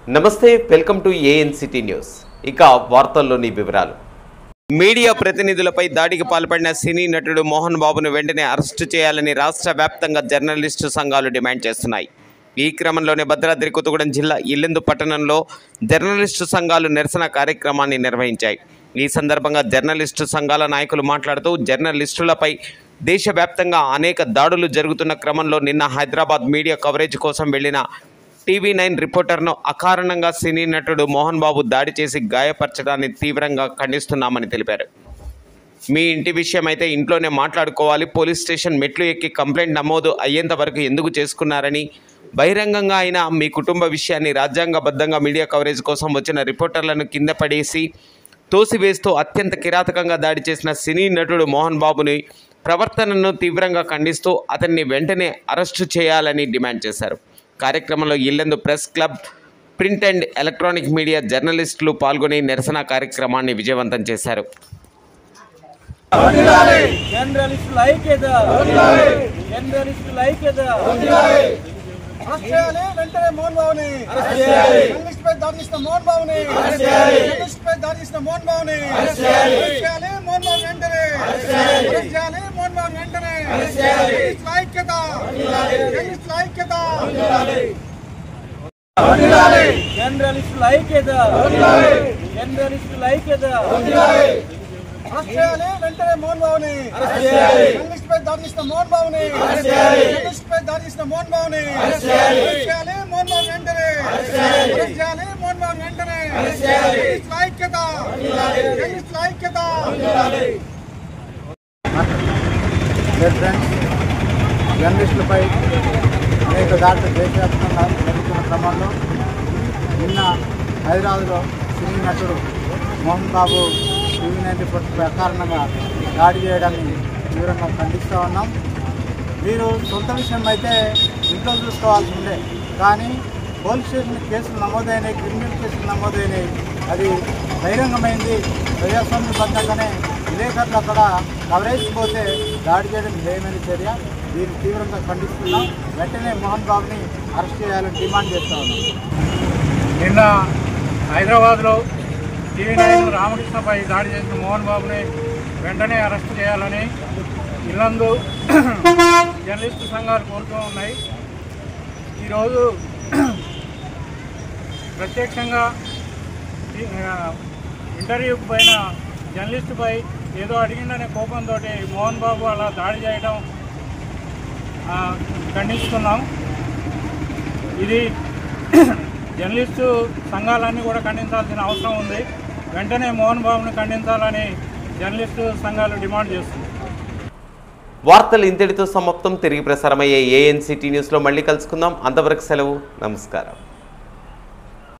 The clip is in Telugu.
నమస్తే, వెల్కమ్ టు ఏఎన్సిటీ న్యూస్. ఇక వార్తల్లోని వివరాలు. మీడియా ప్రతినిధులపై దాడికి పాల్పడిన సినీ నటుడు మోహన్ బాబును వెంటనే అరెస్టు చేయాలని రాష్ట్ర వ్యాప్తంగా జర్నలిస్టు సంఘాలు డిమాండ్ చేస్తున్నాయి. ఈ క్రమంలోనే భద్రాద్రి కొత్తగూడెం జిల్లా ఇల్లెందు పట్టణంలో జర్నలిస్టు సంఘాలు నిరసన కార్యక్రమాన్ని నిర్వహించాయి. ఈ సందర్భంగా జర్నలిస్టు సంఘాల నాయకులు మాట్లాడుతూ జర్నలిస్టులపై దేశవ్యాప్తంగా అనేక దాడులు జరుగుతున్న క్రమంలో నిన్న హైదరాబాద్ మీడియా కవరేజ్ కోసం వెళ్లిన టీవీ9 రిపోర్టర్ను అకారణంగా సినీ నటుడు మోహన్ బాబు దాడి చేసి గాయపరచడాన్ని తీవ్రంగా ఖండిస్తున్నామని తెలిపారు. మీ ఇంటి విషయం అయితే ఇంట్లోనే మాట్లాడుకోవాలి, పోలీస్ స్టేషన్ మెట్లు ఎక్కి కంప్లైంట్ నమోదు అయ్యేంత వరకు ఎందుకు చేసుకున్నారని, బహిరంగంగా అయినా మీ కుటుంబ విషయాన్ని రాజ్యాంగబద్ధంగా మీడియా కవరేజ్ కోసం వచ్చిన రిపోర్టర్లను కింద పడేసి తోసివేస్తూ అత్యంత కిరాతకంగా దాడి చేసిన సినీ నటుడు మోహన్ బాబుని ప్రవర్తనను తీవ్రంగా ఖండిస్తూ అతన్ని వెంటనే అరెస్టు చేయాలని డిమాండ్ చేశారు. కార్యక్రమంలో Yellandu press club, print and electronic media జర్నలిస్టులు పాల్గొని నిరసన కార్యక్రమాన్ని విజయవంతం చేశారు. జర్నలిస్టులపై అనేక దాడులు దేశవ్యాప్తంగా జరుగుతున్న క్రమంలో నిన్న హైదరాబాద్లో సినీ నటుడు మోహన్ బాబు టీవీ9 రిపోర్టర్పై అకారణంగా దాడి చేయడాన్ని తీవ్రంగా ఖండిస్తూ ఉన్నాం. మీరు సొంత విషయం అయితే ఇంట్లో చూసుకోవాల్సి ఉండే, కానీ పోలీస్ స్టేషన్ కేసులు నమోదైనాయి, క్రిమినల్ కేసులు నమోదైనాయి. అది బహిరంగమైంది. ప్రజాస్వామ్యబద్ధంగానే విలేకరులు అక్కడ కవరేజ్ పోతే దాడి చేయడం లేమని చర్య. దీన్ని తీవ్రంగా ఖండిస్తున్నాం. వెంటనే మోహన్ బాబుని అరెస్ట్ చేయాలని డిమాండ్ చేస్తూ ఉన్నాం. నిన్న హైదరాబాద్లో టీవీ9 రామకృష్ణపై దాడి చేసిన మోహన్ బాబుని వెంటనే అరెస్ట్ చేయాలని ఇల్లందు జర్నలిస్టు సంఘాలు కోరుతూ ఉన్నాయి. ఈరోజు ప్రత్యక్షంగా ఇంటర్వ్యూకి పోయిన జర్నలిస్టుపై ఏదో అడిగిందనే కోపంతో మోహన్ బాబు అలా దాడి చేయడం ఖండిస్తున్నాం. ఇది జర్నలిస్టు సంఘాలన్నీ కూడా ఖండించాల్సిన అవసరం ఉంది. వెంటనే మోహన్ బాబుని ఖండించాలని జర్నలిస్టు సంఘాలు డిమాండ్ చేస్తుంది. వార్తలు ఇంతటితో సమాప్తం. తిరిగి ప్రసారమయ్యే ఏఎన్సిటీ న్యూస్లో మళ్ళీ కలుసుకుందాం. అంతవరకు సెలవు. నమస్కారం.